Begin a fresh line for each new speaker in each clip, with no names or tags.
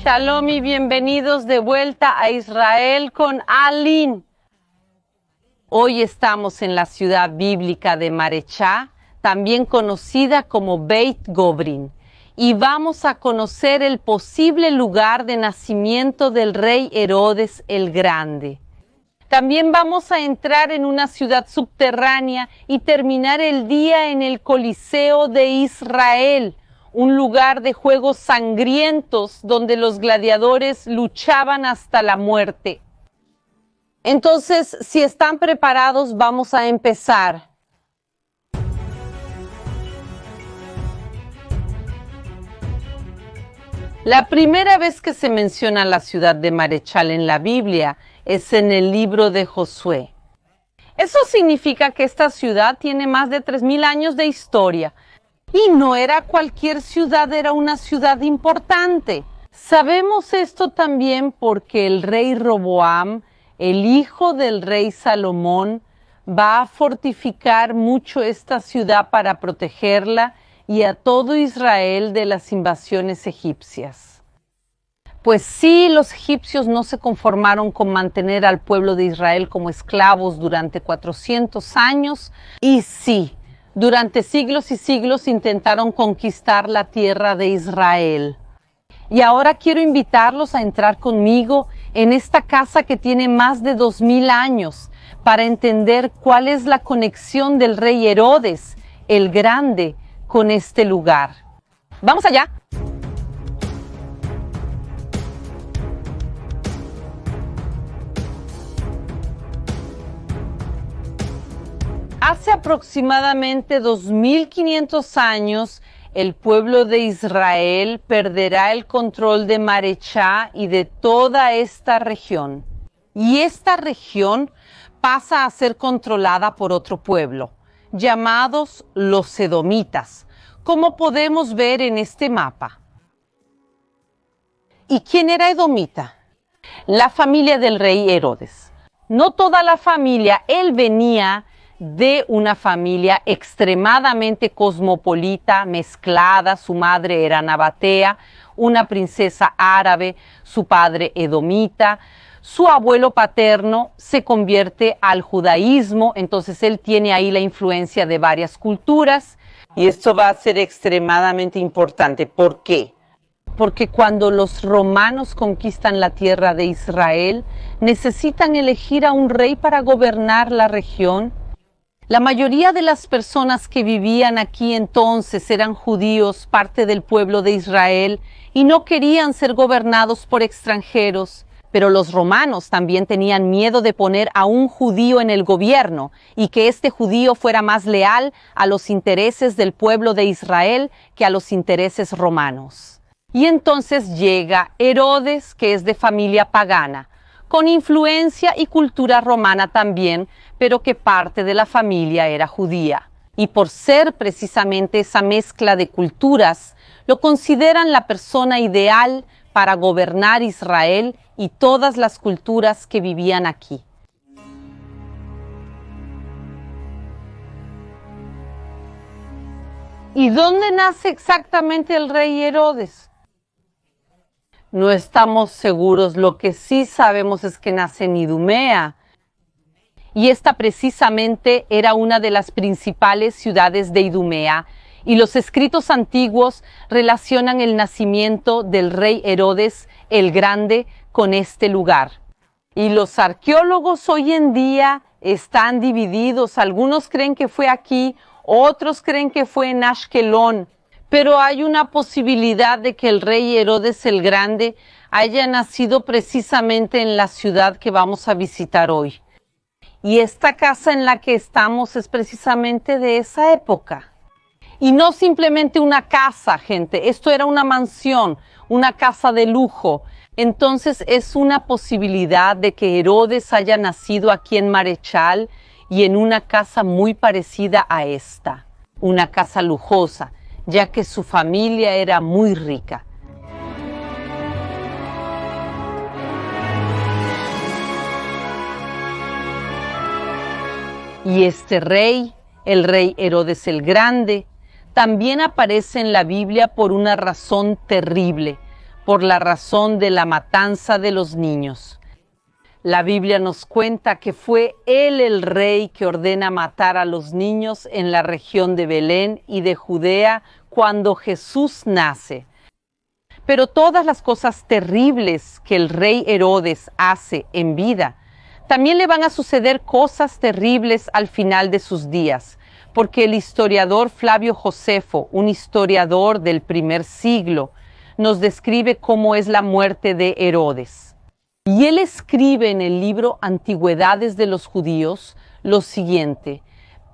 Shalom y bienvenidos de vuelta a Israel con Alin. Hoy estamos en la ciudad bíblica de Marechá, también conocida como Beit Gobrin, y vamos a conocer el posible lugar de nacimiento del rey Herodes el Grande. También vamos a entrar en una ciudad subterránea y terminar el día en el Coliseo de Israel, un lugar de juegos sangrientos donde los gladiadores luchaban hasta la muerte. Entonces, si están preparados, vamos a empezar. La primera vez que se menciona la ciudad de Marechal en la Biblia es en el libro de Josué. Eso significa que esta ciudad tiene más de 3000 años de historia. Y no era cualquier ciudad, era una ciudad importante. Sabemos esto también porque el rey Roboam, el hijo del rey Salomón, va a fortificar mucho esta ciudad para protegerla y a todo Israel de las invasiones egipcias. Pues sí, los egipcios no se conformaron con mantener al pueblo de Israel como esclavos durante 400 años, y sí, durante siglos y siglos intentaron conquistar la tierra de Israel. Y ahora quiero invitarlos a entrar conmigo en esta casa que tiene más de 2000 años para entender cuál es la conexión del rey Herodes el Grande con este lugar. ¡Vamos allá! Hace aproximadamente 2500 años, el pueblo de Israel perderá el control de Marechá y de toda esta región. Y esta región pasa a ser controlada por otro pueblo, llamados los edomitas, como podemos ver en este mapa. ¿Y quién era edomita? La familia del rey Herodes. No toda la familia, él venía de una familia extremadamente cosmopolita, mezclada. Su madre era nabatea, una princesa árabe, su padre edomita. Su abuelo paterno se convierte al judaísmo, entonces él tiene ahí la influencia de varias culturas. Y esto va a ser extremadamente importante. ¿Por qué? Porque cuando los romanos conquistan la tierra de Israel, necesitan elegir a un rey para gobernar la región. La mayoría de las personas que vivían aquí entonces eran judíos, parte del pueblo de Israel, y no querían ser gobernados por extranjeros. Pero los romanos también tenían miedo de poner a un judío en el gobierno y que este judío fuera más leal a los intereses del pueblo de Israel que a los intereses romanos. Y entonces llega Herodes, que es de familia pagana, con influencia y cultura romana también, pero que parte de la familia era judía. Y por ser precisamente esa mezcla de culturas, lo consideran la persona ideal para gobernar Israel y todas las culturas que vivían aquí. ¿Y dónde nace exactamente el rey Herodes? No estamos seguros. Lo que sí sabemos es que nace en Idumea. Y esta precisamente era una de las principales ciudades de Idumea. Y los escritos antiguos relacionan el nacimiento del rey Herodes el Grande con este lugar. Y los arqueólogos hoy en día están divididos. Algunos creen que fue aquí, otros creen que fue en Ashkelon. Pero hay una posibilidad de que el rey Herodes el Grande haya nacido precisamente en la ciudad que vamos a visitar hoy. Y esta casa en la que estamos es precisamente de esa época. Y no simplemente una casa, gente. Esto era una mansión, una casa de lujo. Entonces es una posibilidad de que Herodes haya nacido aquí en Marechal y en una casa muy parecida a esta. Una casa lujosa, ya que su familia era muy rica. Y este rey, el rey Herodes el Grande, también aparece en la Biblia por una razón terrible, por la razón de la matanza de los niños. La Biblia nos cuenta que fue él el rey que ordena matar a los niños en la región de Belén y de Judea cuando Jesús nace. Pero todas las cosas terribles que el rey Herodes hace en vida, también le van a suceder cosas terribles al final de sus días, porque el historiador Flavio Josefo, un historiador del primer siglo, nos describe cómo es la muerte de Herodes. Y él escribe en el libro Antigüedades de los Judíos lo siguiente: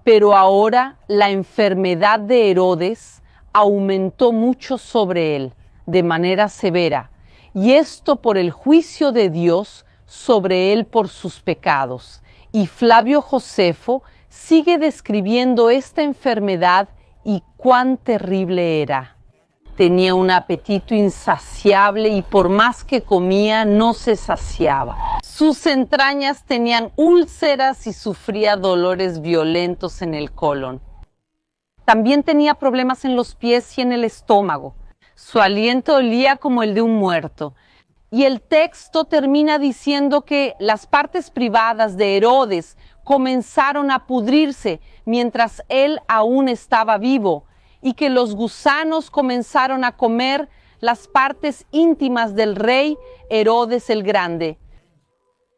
pero ahora la enfermedad de Herodes aumentó mucho sobre él, de manera severa, y esto por el juicio de Dios sobre él por sus pecados. Y Flavio Josefo sigue describiendo esta enfermedad y cuán terrible era. Tenía un apetito insaciable y por más que comía no se saciaba. Sus entrañas tenían úlceras y sufría dolores violentos en el colon. También tenía problemas en los pies y en el estómago. Su aliento olía como el de un muerto. Y el texto termina diciendo que las partes privadas de Herodes comenzaron a pudrirse mientras él aún estaba vivo, y que los gusanos comenzaron a comer las partes íntimas del rey Herodes el Grande.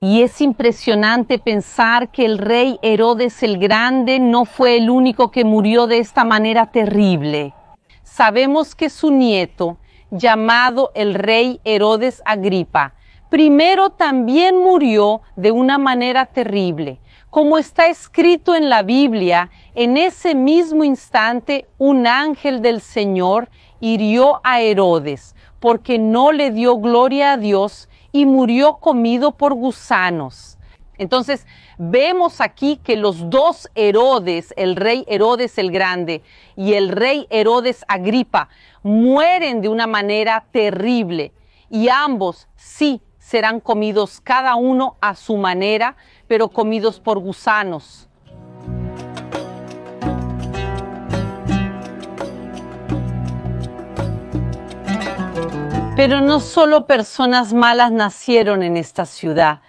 Y es impresionante pensar que el rey Herodes el Grande no fue el único que murió de esta manera terrible. Sabemos que su nieto, llamado el rey Herodes Agripa, primero también murió de una manera terrible. Como está escrito en la Biblia, en ese mismo instante un ángel del Señor hirió a Herodes, porque no le dio gloria a Dios y murió comido por gusanos. Entonces, vemos aquí que los dos Herodes, el rey Herodes el Grande y el rey Herodes Agripa, mueren de una manera terrible, y ambos sí serán comidos cada uno a su manera, pero comidos por gusanos. Pero no solo personas malas nacieron en esta ciudad.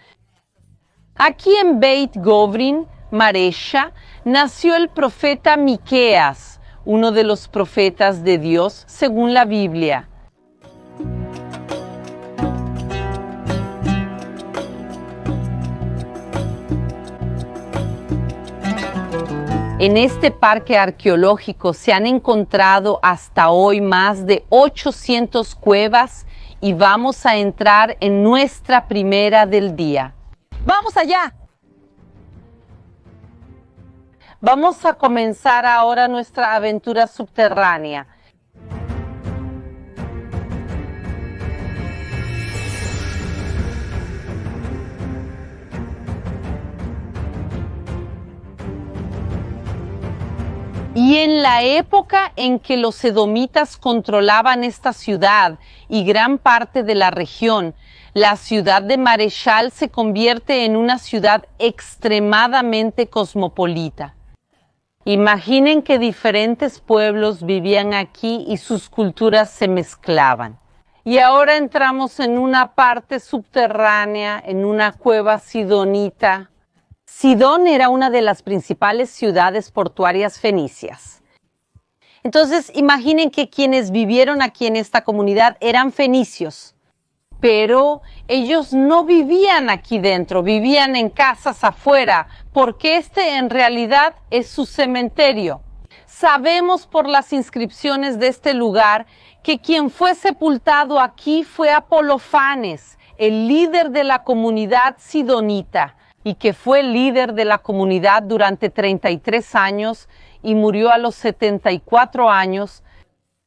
Aquí en Beit Govrin, Maresha, nació el profeta Miqueas, uno de los profetas de Dios según la Biblia. En este parque arqueológico se han encontrado hasta hoy más de 800 cuevas y vamos a entrar en nuestra primera del día. ¡Vamos allá! Vamos a comenzar ahora nuestra aventura subterránea. Y en la época en que los edomitas controlaban esta ciudad y gran parte de la región, la ciudad de Mareshal se convierte en una ciudad extremadamente cosmopolita. Imaginen que diferentes pueblos vivían aquí y sus culturas se mezclaban. Y ahora entramos en una parte subterránea, en una cueva sidonita. Sidón era una de las principales ciudades portuarias fenicias. Entonces, imaginen que quienes vivieron aquí en esta comunidad eran fenicios, pero ellos no vivían aquí dentro, vivían en casas afuera, porque este en realidad es su cementerio. Sabemos por las inscripciones de este lugar que quien fue sepultado aquí fue Apolofanes, el líder de la comunidad sidonita, y que fue líder de la comunidad durante 33 años y murió a los 74 años.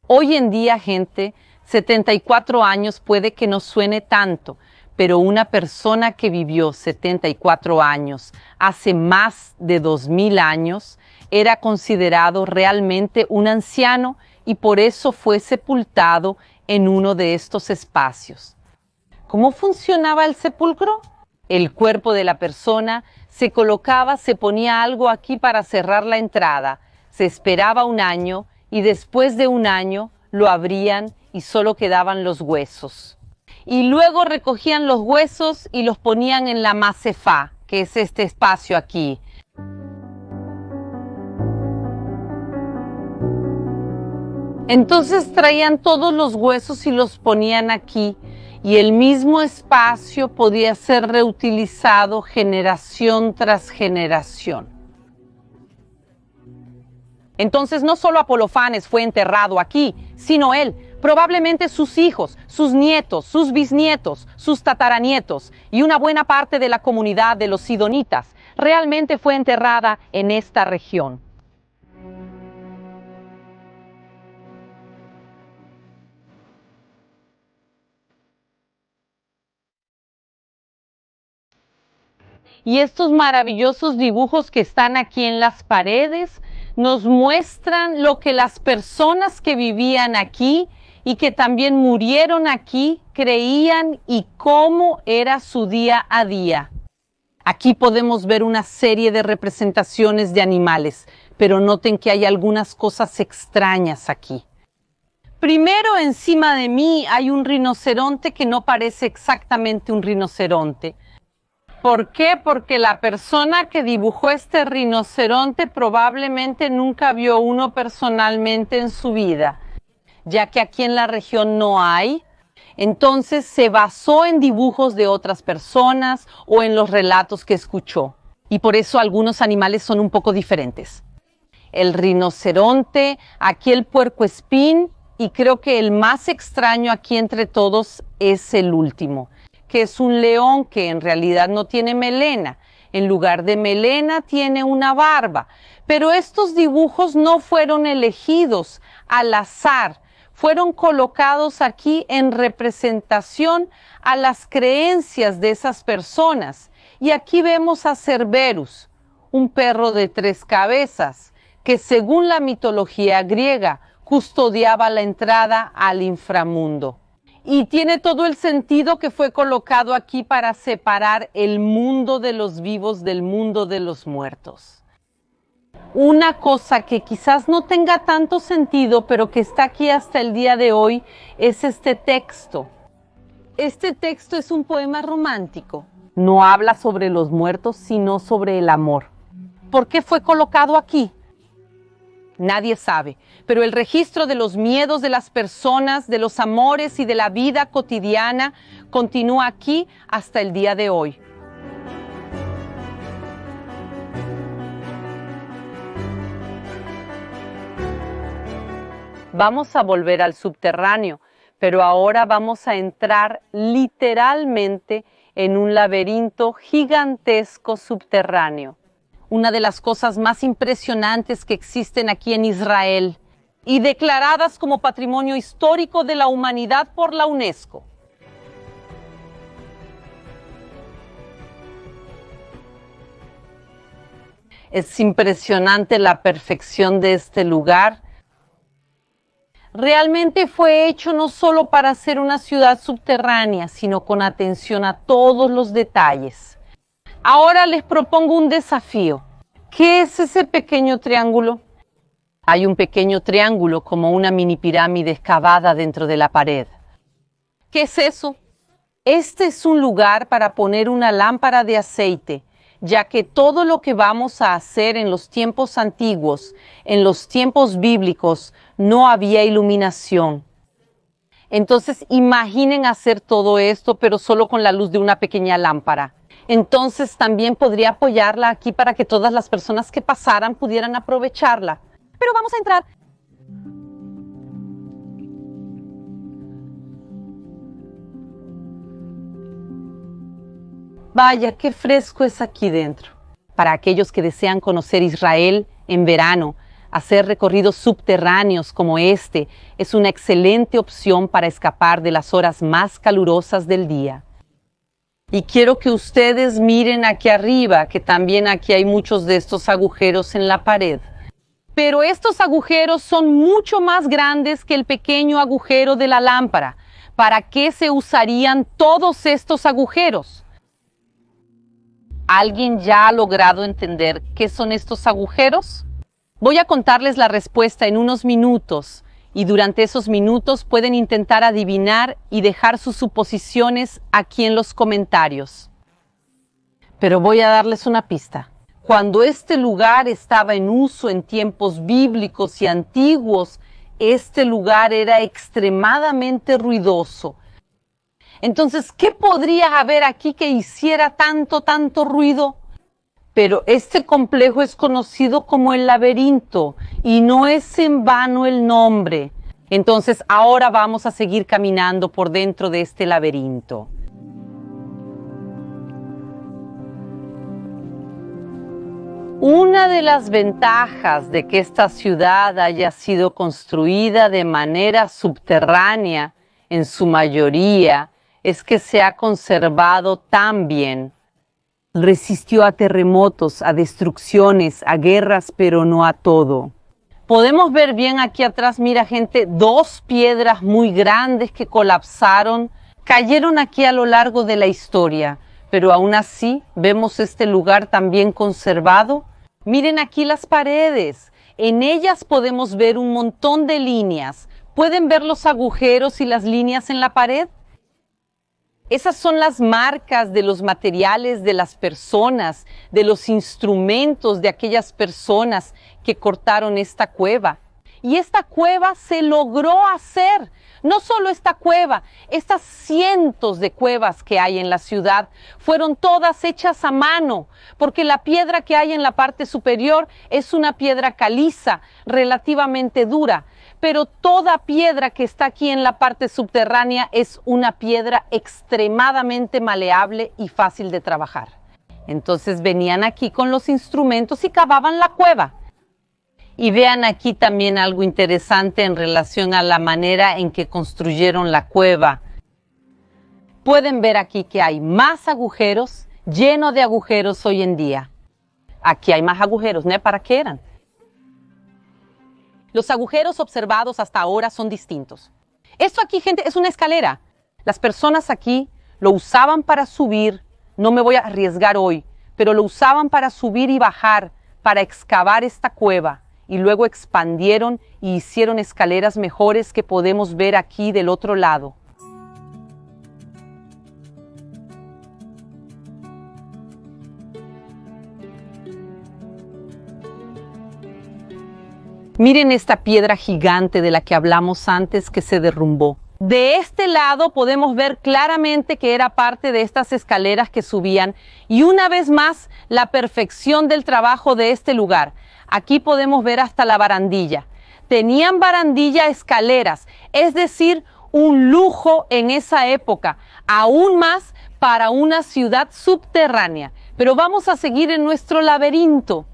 Hoy en día, gente, 74 años puede que no suene tanto, pero una persona que vivió 74 años hace más de 2000 años era considerado realmente un anciano y por eso fue sepultado en uno de estos espacios. ¿Cómo funcionaba el sepulcro? El cuerpo de la persona se colocaba, se ponía algo aquí para cerrar la entrada, se esperaba un año y después de un año lo abrían y solo quedaban los huesos. Y luego recogían los huesos y los ponían en la macefá, que es este espacio aquí. Entonces traían todos los huesos y los ponían aquí, y el mismo espacio podía ser reutilizado generación tras generación. Entonces no solo Apolofanes fue enterrado aquí, sino él, probablemente sus hijos, sus nietos, sus bisnietos, sus tataranietos y una buena parte de la comunidad de los sidonitas realmente fue enterrada en esta región. Y estos maravillosos dibujos que están aquí en las paredes nos muestran lo que las personas que vivían aquí y que también murieron aquí creían y cómo era su día a día. Aquí podemos ver una serie de representaciones de animales, pero noten que hay algunas cosas extrañas aquí. Primero, encima de mí hay un rinoceronte que no parece exactamente un rinoceronte. ¿Por qué? Porque la persona que dibujó este rinoceronte probablemente nunca vio uno personalmente en su vida, ya que aquí en la región no hay. Entonces se basó en dibujos de otras personas o en los relatos que escuchó. Y por eso algunos animales son un poco diferentes. El rinoceronte, aquí el puercoespín y creo que el más extraño aquí entre todos es el último, que es un león que en realidad no tiene melena. En lugar de melena tiene una barba. Pero estos dibujos no fueron elegidos al azar. Fueron colocados aquí en representación a las creencias de esas personas. Y aquí vemos a Cerberus, un perro de 3 cabezas, que según la mitología griega custodiaba la entrada al inframundo. Y tiene todo el sentido que fue colocado aquí para separar el mundo de los vivos del mundo de los muertos. Una cosa que quizás no tenga tanto sentido, pero que está aquí hasta el día de hoy, es este texto. Este texto es un poema romántico. No habla sobre los muertos, sino sobre el amor. ¿Por qué fue colocado aquí? Nadie sabe, pero el registro de los miedos de las personas, de los amores y de la vida cotidiana continúa aquí hasta el día de hoy. Vamos a volver al subterráneo, pero ahora vamos a entrar literalmente en un laberinto gigantesco subterráneo. Una de las cosas más impresionantes que existen aquí en Israel y declaradas como Patrimonio Histórico de la Humanidad por la UNESCO. Es impresionante la perfección de este lugar. Realmente fue hecho no solo para ser una ciudad subterránea, sino con atención a todos los detalles. Ahora les propongo un desafío. ¿Qué es ese pequeño triángulo? Hay un pequeño triángulo como una mini pirámide excavada dentro de la pared. ¿Qué es eso? Este es un lugar para poner una lámpara de aceite, ya que todo lo que vamos a hacer en los tiempos antiguos, en los tiempos bíblicos, no había iluminación. Entonces imaginen hacer todo esto, pero solo con la luz de una pequeña lámpara. Entonces también podría apoyarla aquí para que todas las personas que pasaran pudieran aprovecharla. Pero vamos a entrar. Vaya, qué fresco es aquí dentro. Para aquellos que desean conocer Israel en verano, hacer recorridos subterráneos como este es una excelente opción para escapar de las horas más calurosas del día. Y quiero que ustedes miren aquí arriba, que también aquí hay muchos de estos agujeros en la pared. Pero estos agujeros son mucho más grandes que el pequeño agujero de la lámpara. ¿Para qué se usarían todos estos agujeros? ¿Alguien ya ha logrado entender qué son estos agujeros? Voy a contarles la respuesta en unos minutos Y durante esos minutos pueden intentar adivinar y dejar sus suposiciones aquí en los comentarios. Pero voy a darles una pista. Cuando este lugar estaba en uso en tiempos bíblicos y antiguos, este lugar era extremadamente ruidoso. Entonces, ¿qué podría haber aquí que hiciera tanto ruido? Pero este complejo es conocido como el laberinto y no es en vano el nombre. Entonces, ahora vamos a seguir caminando por dentro de este laberinto. Una de las ventajas de que esta ciudad haya sido construida de manera subterránea, en su mayoría, es que se ha conservado tan bien. Resistió a terremotos, a destrucciones, a guerras, pero no a todo. Podemos ver bien aquí atrás, mira gente, 2 piedras muy grandes que colapsaron, cayeron aquí a lo largo de la historia, pero aún así vemos este lugar tan bien conservado. Miren aquí las paredes, en ellas podemos ver un montón de líneas. ¿Pueden ver los agujeros y las líneas en la pared? Esas son las marcas de los materiales de las personas, de los instrumentos de aquellas personas que cortaron esta cueva. Y esta cueva se logró hacer. No solo esta cueva, estas cientos de cuevas que hay en la ciudad fueron todas hechas a mano, porque la piedra que hay en la parte superior es una piedra caliza, relativamente dura. Pero toda piedra que está aquí en la parte subterránea es una piedra extremadamente maleable y fácil de trabajar. Entonces venían aquí con los instrumentos y cavaban la cueva. Y vean aquí también algo interesante en relación a la manera en que construyeron la cueva. Pueden ver aquí que hay más agujeros, lleno de agujeros hoy en día. Aquí hay más agujeros, ¿no? ¿Para qué eran? Los agujeros observados hasta ahora son distintos. Esto aquí, gente, es una escalera. Las personas aquí lo usaban para subir, no me voy a arriesgar hoy, pero lo usaban para subir y bajar, para excavar esta cueva. Y luego expandieron y hicieron escaleras mejores que podemos ver aquí del otro lado. Miren esta piedra gigante de la que hablamos antes que se derrumbó. De este lado podemos ver claramente que era parte de estas escaleras que subían y una vez más la perfección del trabajo de este lugar. Aquí podemos ver hasta la barandilla. Tenían barandilla escaleras, es decir, un lujo en esa época, aún más para una ciudad subterránea. Pero vamos a seguir en nuestro laberinto.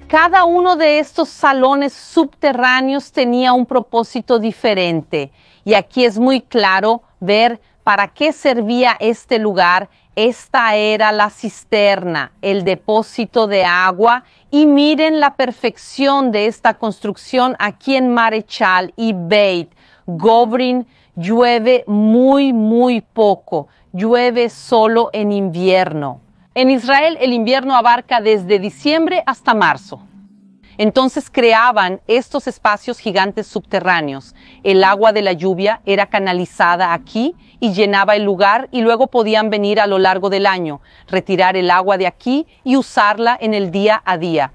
Cada uno de estos salones subterráneos tenía un propósito diferente y aquí es muy claro ver para qué servía este lugar. Esta era la cisterna, el depósito de agua y miren la perfección de esta construcción aquí en Marechal y Beit Gobrin. Llueve muy poco, llueve solo en invierno. En Israel el invierno abarca desde diciembre hasta marzo. Entonces creaban estos espacios gigantes subterráneos. El agua de la lluvia era canalizada aquí y llenaba el lugar y luego podían venir a lo largo del año, retirar el agua de aquí y usarla en el día a día.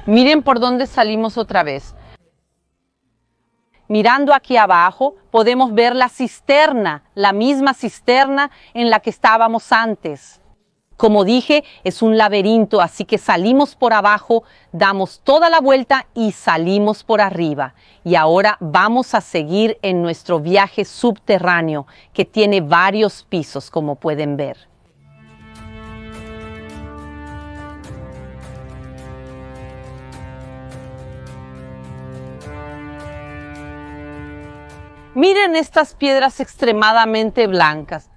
Miren por dónde salimos otra vez. Mirando aquí abajo podemos ver la cisterna, la misma cisterna en la que estábamos antes. Como dije, es un laberinto, así que salimos por abajo, damos toda la vuelta y salimos por arriba. Y ahora vamos a seguir en nuestro viaje subterráneo, que tiene varios pisos, como pueden ver. Miren estas piedras extremadamente blancas.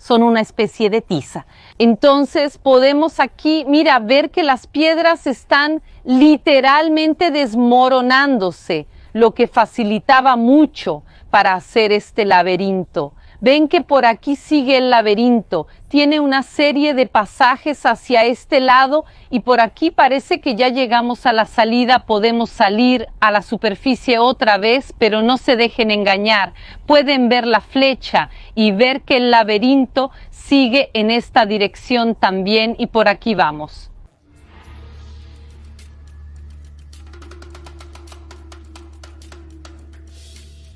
son una especie de tiza. Entonces podemos aquí, mira, ver que las piedras están literalmente desmoronándose, lo que facilitaba mucho para hacer este laberinto. Ven que por aquí sigue el laberinto, tiene una serie de pasajes hacia este lado y por aquí parece que ya llegamos a la salida, podemos salir a la superficie otra vez, pero no se dejen engañar, pueden ver la flecha y ver que el laberinto sigue en esta dirección también y por aquí vamos.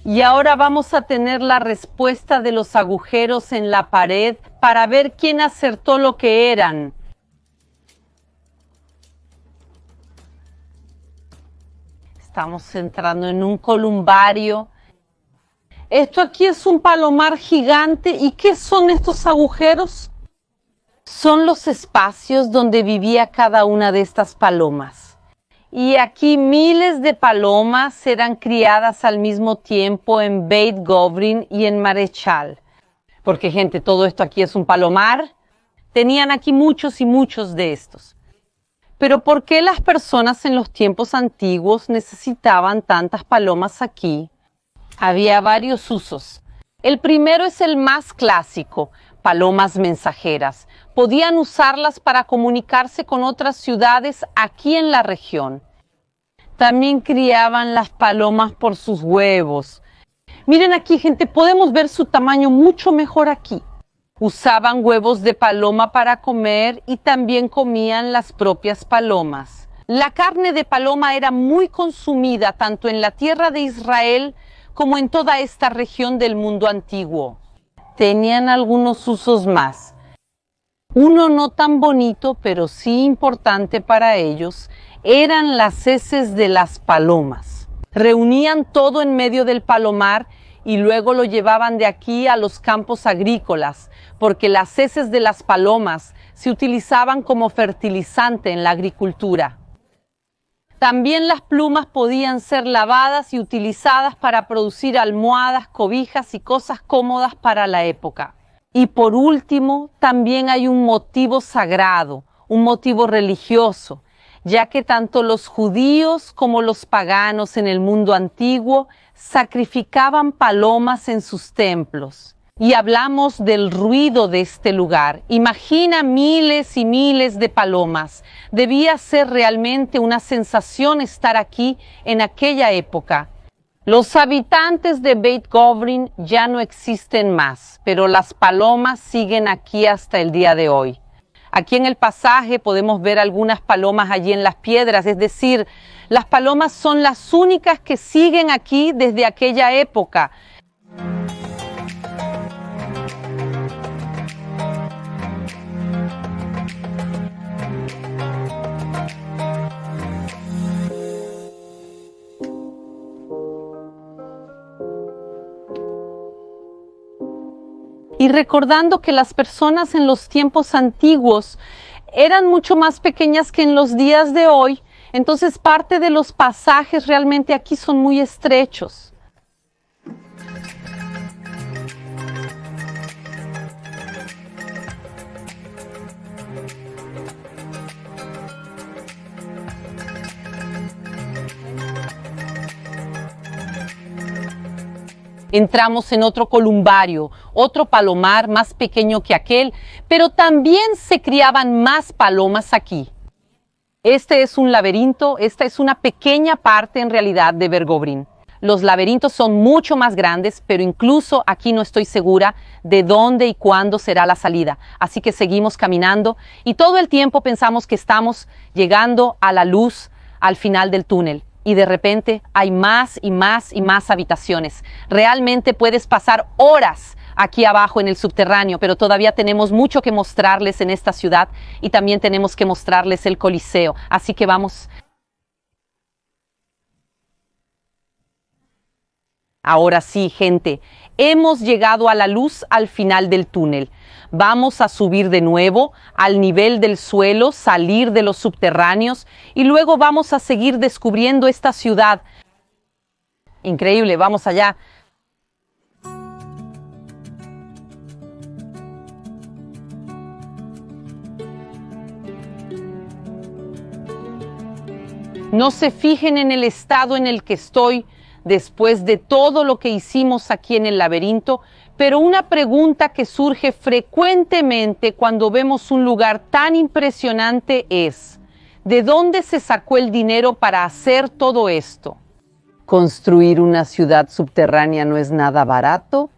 Y ahora vamos a tener la respuesta de los agujeros en la pared para ver quién acertó lo que eran. Estamos entrando en un columbario. Esto aquí es un palomar gigante. ¿Y qué son estos agujeros? Son los espacios donde vivía cada una de estas palomas. Y aquí miles de palomas eran criadas al mismo tiempo en Beit Gobrin y en Marechal. Porque, gente, todo esto aquí es un palomar. Tenían aquí muchos y muchos de estos. Pero ¿por qué las personas en los tiempos antiguos necesitaban tantas palomas aquí? Había varios usos. El primero es el más clásico, palomas mensajeras. Podían usarlas para comunicarse con otras ciudades aquí en la región. También criaban las palomas por sus huevos. Miren aquí, gente, podemos ver su tamaño mucho mejor aquí. Usaban huevos de paloma para comer y también comían las propias palomas. La carne de paloma era muy consumida tanto en la tierra de Israel como en toda esta región del mundo antiguo. Tenían algunos usos más. Uno no tan bonito, pero sí importante para ellos, eran las heces de las palomas. Reunían todo en medio del palomar y luego lo llevaban de aquí a los campos agrícolas, porque las heces de las palomas se utilizaban como fertilizante en la agricultura. También las plumas podían ser lavadas y utilizadas para producir almohadas, cobijas y cosas cómodas para la época. Y por último, también hay un motivo sagrado, un motivo religioso, ya que tanto los judíos como los paganos en el mundo antiguo sacrificaban palomas en sus templos. Y hablamos del ruido de este lugar. Imagina miles y miles de palomas. Debía ser realmente una sensación estar aquí en aquella época. Los habitantes de Beit Gobrin ya no existen más, pero las palomas siguen aquí hasta el día de hoy. Aquí en el pasaje podemos ver algunas palomas allí en las piedras, es decir, las palomas son las únicas que siguen aquí desde aquella época. Y recordando que las personas en los tiempos antiguos eran mucho más pequeñas que en los días de hoy, entonces parte de los pasajes realmente aquí son muy estrechos. Entramos en otro columbario, otro palomar más pequeño que aquel, pero también se criaban más palomas aquí. Este es un laberinto, esta es una pequeña parte en realidad de Bergobrin. Los laberintos son mucho más grandes, pero incluso aquí no estoy segura de dónde y cuándo será la salida. Así que seguimos caminando y todo el tiempo pensamos que estamos llegando a la luz al final del túnel. Y de repente hay más y más y más habitaciones. Realmente puedes pasar horas aquí abajo en el subterráneo, pero todavía tenemos mucho que mostrarles en esta ciudad y también tenemos que mostrarles el Coliseo. Así que vamos. Ahora sí, gente, hemos llegado a la luz al final del túnel. Vamos a subir de nuevo al nivel del suelo, salir de los subterráneos y luego vamos a seguir descubriendo esta ciudad. Increíble, vamos allá. No se fijen en el estado en el que estoy después de todo lo que hicimos aquí en el laberinto, pero una pregunta que surge frecuentemente cuando vemos un lugar tan impresionante es: ¿de dónde se sacó el dinero para hacer todo esto? ¿Construir una ciudad subterránea no es nada barato?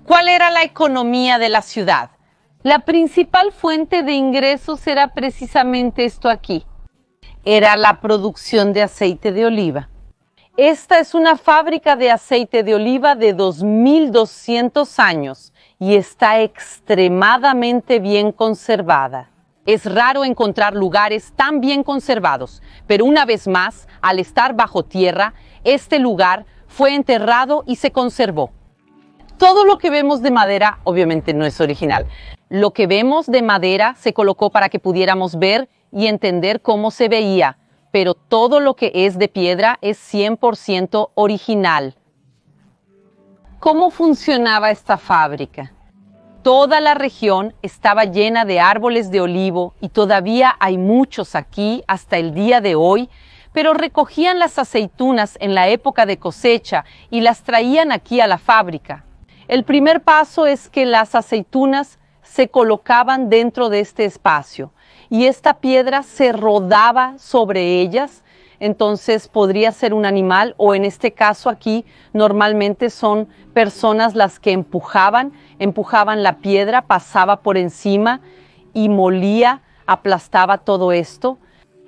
¿Cuál era la economía de la ciudad? La principal fuente de ingresos era precisamente esto aquí. Era la producción de aceite de oliva. Esta es una fábrica de aceite de oliva de 2200 años y está extremadamente bien conservada. Es raro encontrar lugares tan bien conservados, pero una vez más, al estar bajo tierra, este lugar fue enterrado y se conservó. Todo lo que vemos de madera obviamente no es original. Lo que vemos de madera se colocó para que pudiéramos ver y entender cómo se veía, pero todo lo que es de piedra es 100% original. ¿Cómo funcionaba esta fábrica? Toda la región estaba llena de árboles de olivo y todavía hay muchos aquí hasta el día de hoy, pero recogían las aceitunas en la época de cosecha y las traían aquí a la fábrica. El primer paso es que las aceitunas se colocaban dentro de este espacio y esta piedra se rodaba sobre ellas. Entonces podría ser un animal, o en este caso aquí normalmente son personas las que empujaban la piedra, pasaba por encima y molía, aplastaba todo esto.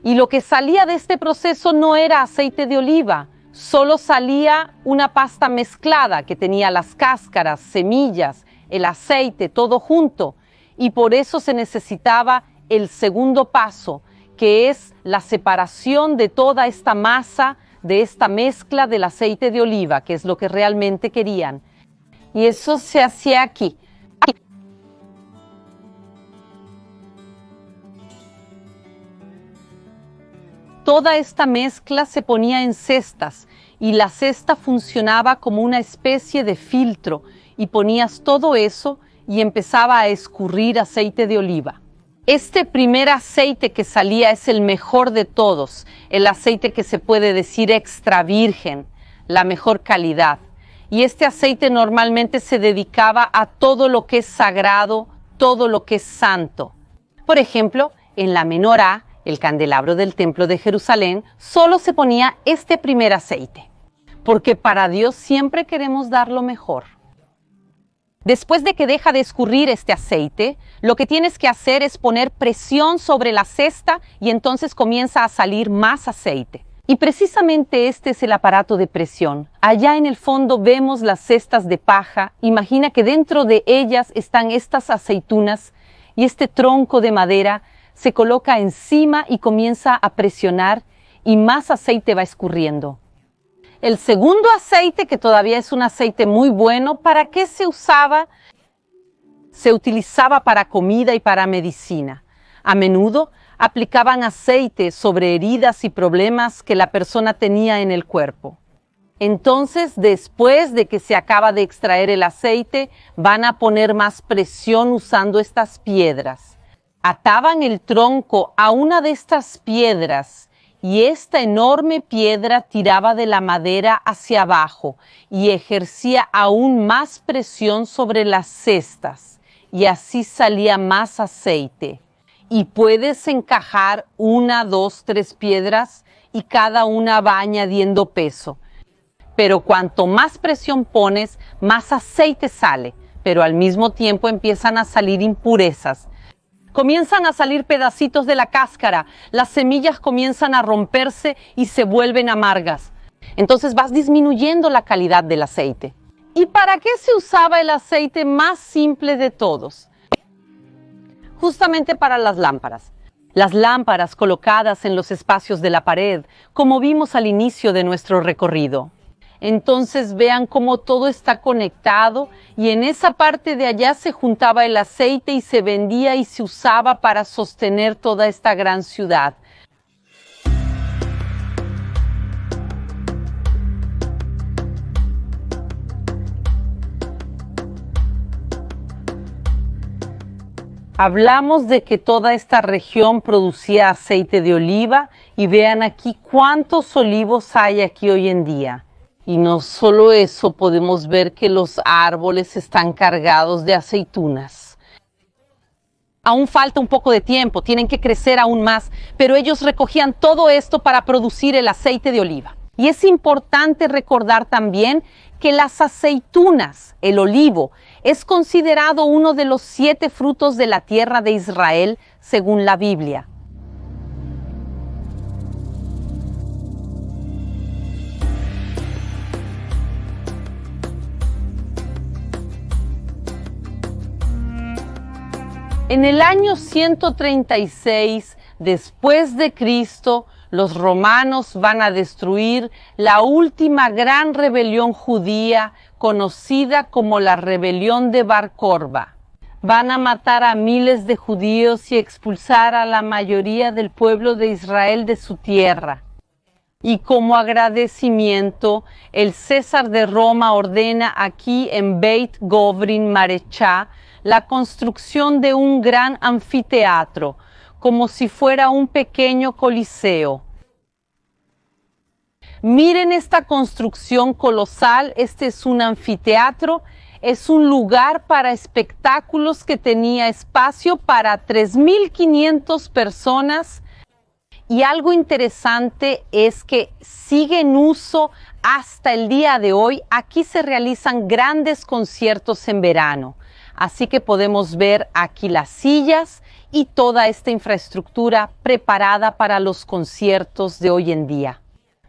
Y lo que salía de este proceso no era aceite de oliva, solo salía una pasta mezclada que tenía las cáscaras, semillas, el aceite, todo junto. Y por eso se necesitaba el segundo paso, que es la separación de toda esta masa, de esta mezcla del aceite de oliva, que es lo que realmente querían. Y eso se hacía aquí. Toda esta mezcla se ponía en cestas y la cesta funcionaba como una especie de filtro y ponías todo eso y empezaba a escurrir aceite de oliva. Este primer aceite que salía es el mejor de todos, el aceite que se puede decir extra virgen, la mejor calidad. Y este aceite normalmente se dedicaba a todo lo que es sagrado, todo lo que es santo. Por ejemplo, en la menorá, el candelabro del templo de Jerusalén, solo se ponía este primer aceite, porque para Dios siempre queremos dar lo mejor. Después de que deja de escurrir este aceite, lo que tienes que hacer es poner presión sobre la cesta y entonces comienza a salir más aceite. Y precisamente este es el aparato de presión. Allá en el fondo vemos las cestas de paja. Imagina que dentro de ellas están estas aceitunas y este tronco de madera se coloca encima y comienza a presionar y más aceite va escurriendo. El segundo aceite, que todavía es un aceite muy bueno, ¿para qué se usaba? Se utilizaba para comida y para medicina. A menudo aplicaban aceite sobre heridas y problemas que la persona tenía en el cuerpo. Entonces, después de que se acaba de extraer el aceite, van a poner más presión usando estas piedras. Ataban el tronco a una de estas piedras y esta enorme piedra tiraba de la madera hacia abajo y ejercía aún más presión sobre las cestas y así salía más aceite. Y puedes encajar 1, 2, 3 piedras y cada una va añadiendo peso. Pero cuanto más presión pones, más aceite sale, pero al mismo tiempo empiezan a salir impurezas. Comienzan a salir pedacitos de la cáscara, las semillas comienzan a romperse y se vuelven amargas. Entonces vas disminuyendo la calidad del aceite. ¿Y para qué se usaba el aceite más simple de todos? Justamente para las lámparas. Las lámparas colocadas en los espacios de la pared, como vimos al inicio de nuestro recorrido. Entonces vean cómo todo está conectado y en esa parte de allá se juntaba el aceite y se vendía y se usaba para sostener toda esta gran ciudad. Hablamos de que toda esta región producía aceite de oliva y vean aquí cuántos olivos hay aquí hoy en día. Y no solo eso, podemos ver que los árboles están cargados de aceitunas. Aún falta un poco de tiempo, tienen que crecer aún más, pero ellos recogían todo esto para producir el aceite de oliva. Y es importante recordar también que las aceitunas, el olivo, es considerado uno de los 7 frutos de la tierra de Israel, según la Biblia. En el año 136 después de Cristo, los romanos van a destruir la última gran rebelión judía conocida como la rebelión de Bar Corba. Van a matar a miles de judíos y expulsar a la mayoría del pueblo de Israel de su tierra. Y como agradecimiento, el César de Roma ordena aquí en Beit Govrin Marechá la construcción de un gran anfiteatro, como si fuera un pequeño coliseo. Miren esta construcción colosal, este es un anfiteatro, es un lugar para espectáculos que tenía espacio para 3.500 personas. Y algo interesante es que sigue en uso hasta el día de hoy. Aquí se realizan grandes conciertos en verano. Así que podemos ver aquí las sillas y toda esta infraestructura preparada para los conciertos de hoy en día.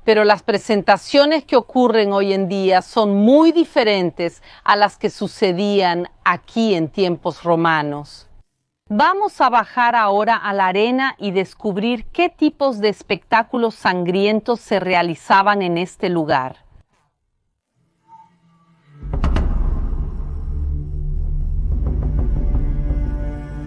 Pero las presentaciones que ocurren hoy en día son muy diferentes a las que sucedían aquí en tiempos romanos. Vamos a bajar ahora a la arena y descubrir qué tipos de espectáculos sangrientos se realizaban en este lugar.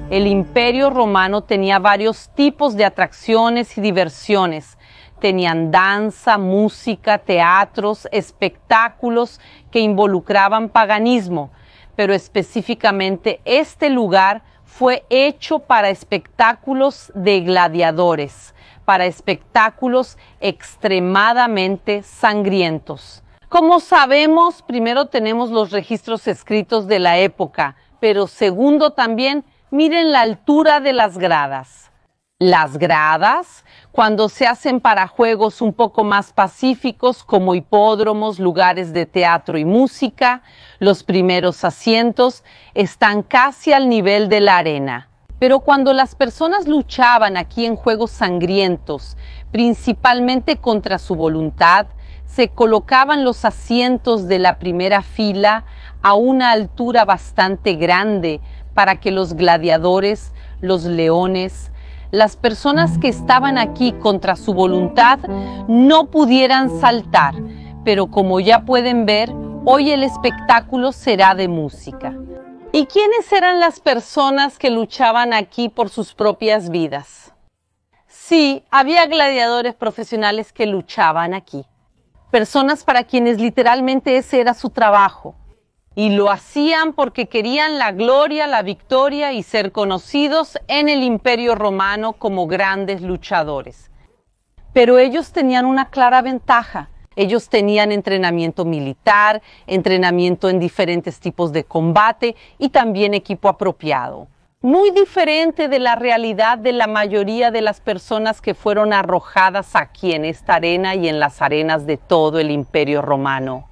El Imperio Romano tenía varios tipos de atracciones y diversiones. Tenían danza, música, teatros, espectáculos que involucraban paganismo, pero específicamente este lugar fue hecho para espectáculos de gladiadores, para espectáculos extremadamente sangrientos. Como sabemos, primero tenemos los registros escritos de la época, pero segundo también, miren la altura de las gradas. Las gradas, cuando se hacen para juegos un poco más pacíficos como hipódromos, lugares de teatro y música, los primeros asientos están casi al nivel de la arena. Pero cuando las personas luchaban aquí en juegos sangrientos, principalmente contra su voluntad, se colocaban los asientos de la primera fila a una altura bastante grande para que los gladiadores, los leones, las personas que estaban aquí contra su voluntad no pudieran saltar, pero como ya pueden ver, hoy el espectáculo será de música. ¿Y quiénes eran las personas que luchaban aquí por sus propias vidas? Sí, había gladiadores profesionales que luchaban aquí. Personas para quienes literalmente ese era su trabajo. Y lo hacían porque querían la gloria, la victoria y ser conocidos en el Imperio Romano como grandes luchadores. Pero ellos tenían una clara ventaja. Ellos tenían entrenamiento militar, entrenamiento en diferentes tipos de combate y también equipo apropiado. Muy diferente de la realidad de la mayoría de las personas que fueron arrojadas aquí en esta arena y en las arenas de todo el Imperio Romano.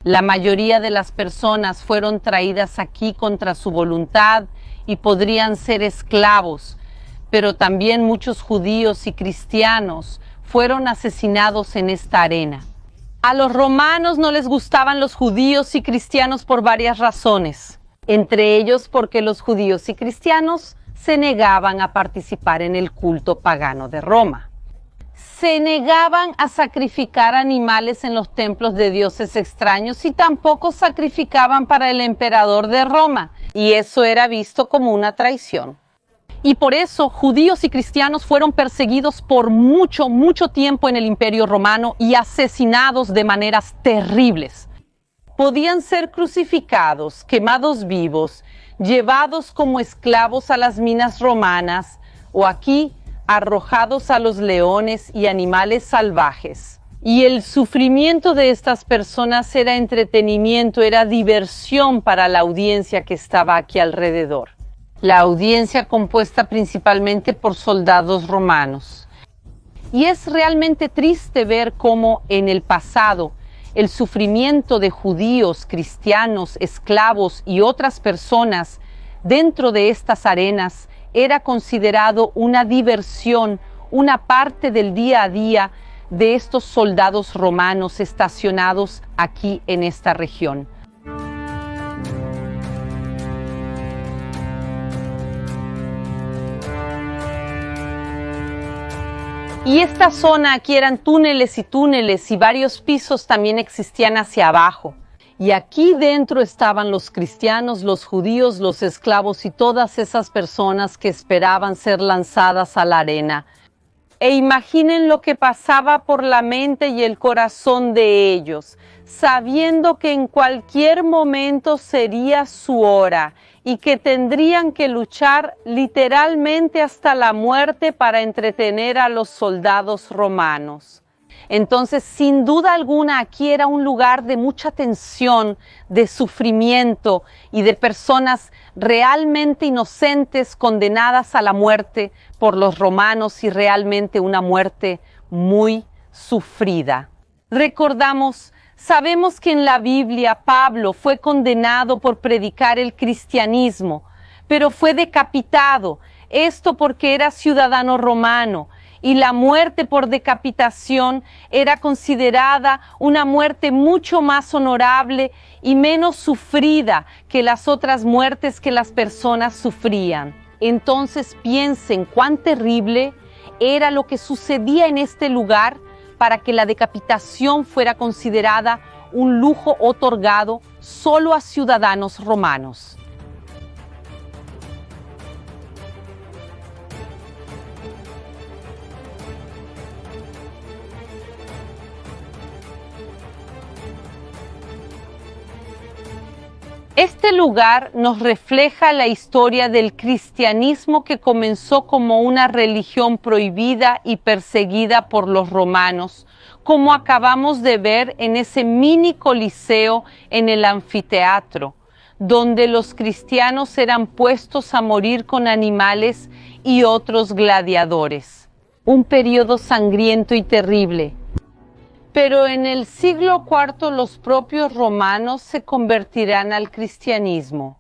La mayoría de las personas fueron traídas aquí contra su voluntad y podrían ser esclavos, pero también muchos judíos y cristianos fueron asesinados en esta arena. A los romanos no les gustaban los judíos y cristianos por varias razones, entre ellos porque los judíos y cristianos se negaban a participar en el culto pagano de Roma. Se negaban a sacrificar animales en los templos de dioses extraños y tampoco sacrificaban para el emperador de Roma, y eso era visto como una traición. Y por eso judíos y cristianos fueron perseguidos por mucho tiempo en el Imperio Romano y asesinados de maneras terribles. podían ser crucificados, quemados vivos, llevados como esclavos a las minas romanas o aquí arrojados a los leones y animales salvajes. Y el sufrimiento de estas personas era entretenimiento, era diversión para la audiencia que estaba aquí alrededor. La audiencia compuesta principalmente por soldados romanos. Y es realmente triste ver cómo en el pasado el sufrimiento de judíos, cristianos, esclavos y otras personas dentro de estas arenas era considerado una diversión, una parte del día a día de estos soldados romanos estacionados aquí en esta región. Y esta zona aquí eran túneles y varios pisos también existían hacia abajo. Y aquí dentro estaban los cristianos, los judíos, los esclavos y todas esas personas que esperaban ser lanzadas a la arena. E imaginen lo que pasaba por la mente y el corazón de ellos, sabiendo que en cualquier momento sería su hora y que tendrían que luchar literalmente hasta la muerte para entretener a los soldados romanos. Entonces, sin duda alguna, aquí era un lugar de mucha tensión, de sufrimiento y de personas realmente inocentes condenadas a la muerte por los romanos y realmente una muerte muy sufrida. Sabemos que en la Biblia Pablo fue condenado por predicar el cristianismo, pero fue decapitado, esto porque era ciudadano romano. Y la muerte por decapitación era considerada una muerte mucho más honorable y menos sufrida que las otras muertes que las personas sufrían. Entonces piensen cuán terrible era lo que sucedía en este lugar para que la decapitación fuera considerada un lujo otorgado solo a ciudadanos romanos. Este lugar nos refleja la historia del cristianismo que comenzó como una religión prohibida y perseguida por los romanos, como acabamos de ver en ese mini coliseo en el anfiteatro, donde los cristianos eran puestos a morir con animales y otros gladiadores. Un periodo sangriento y terrible. Pero en el siglo IV los propios romanos se convertirán al cristianismo.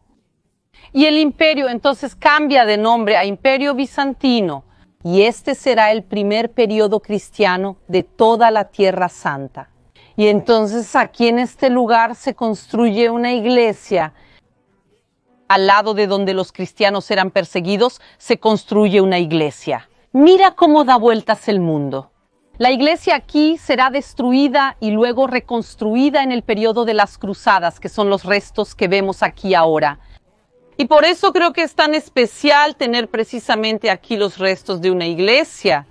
Y el imperio entonces cambia de nombre a Imperio Bizantino. Y este será el primer periodo cristiano de toda la Tierra Santa. Y entonces aquí en este lugar se construye una iglesia. Al lado de donde los cristianos eran perseguidos, se construye una iglesia. Mira cómo da vueltas el mundo. La iglesia aquí será destruida y luego reconstruida en el periodo de las cruzadas, que son los restos que vemos aquí ahora. Y por eso creo que es tan especial tener precisamente aquí los restos de una iglesia.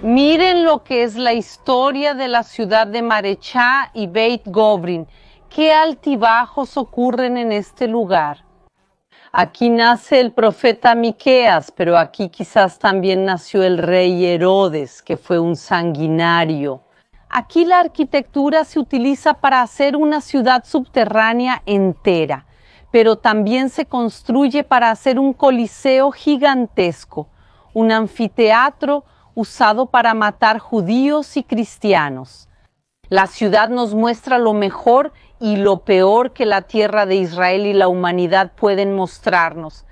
Miren lo que es la historia de la ciudad de Marechá y Beit Gobrin. Qué altibajos ocurren en este lugar. Aquí nace el profeta Miqueas, pero aquí quizás también nació el rey Herodes, que fue un sanguinario. Aquí la arquitectura se utiliza para hacer una ciudad subterránea entera, pero también se construye para hacer un coliseo gigantesco, un anfiteatro usado para matar judíos y cristianos. La ciudad nos muestra lo mejor y lo peor que la tierra de Israel y la humanidad pueden mostrarnos.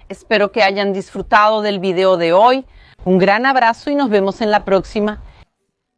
Espero que hayan disfrutado del video de hoy. Un gran abrazo y nos vemos en la próxima.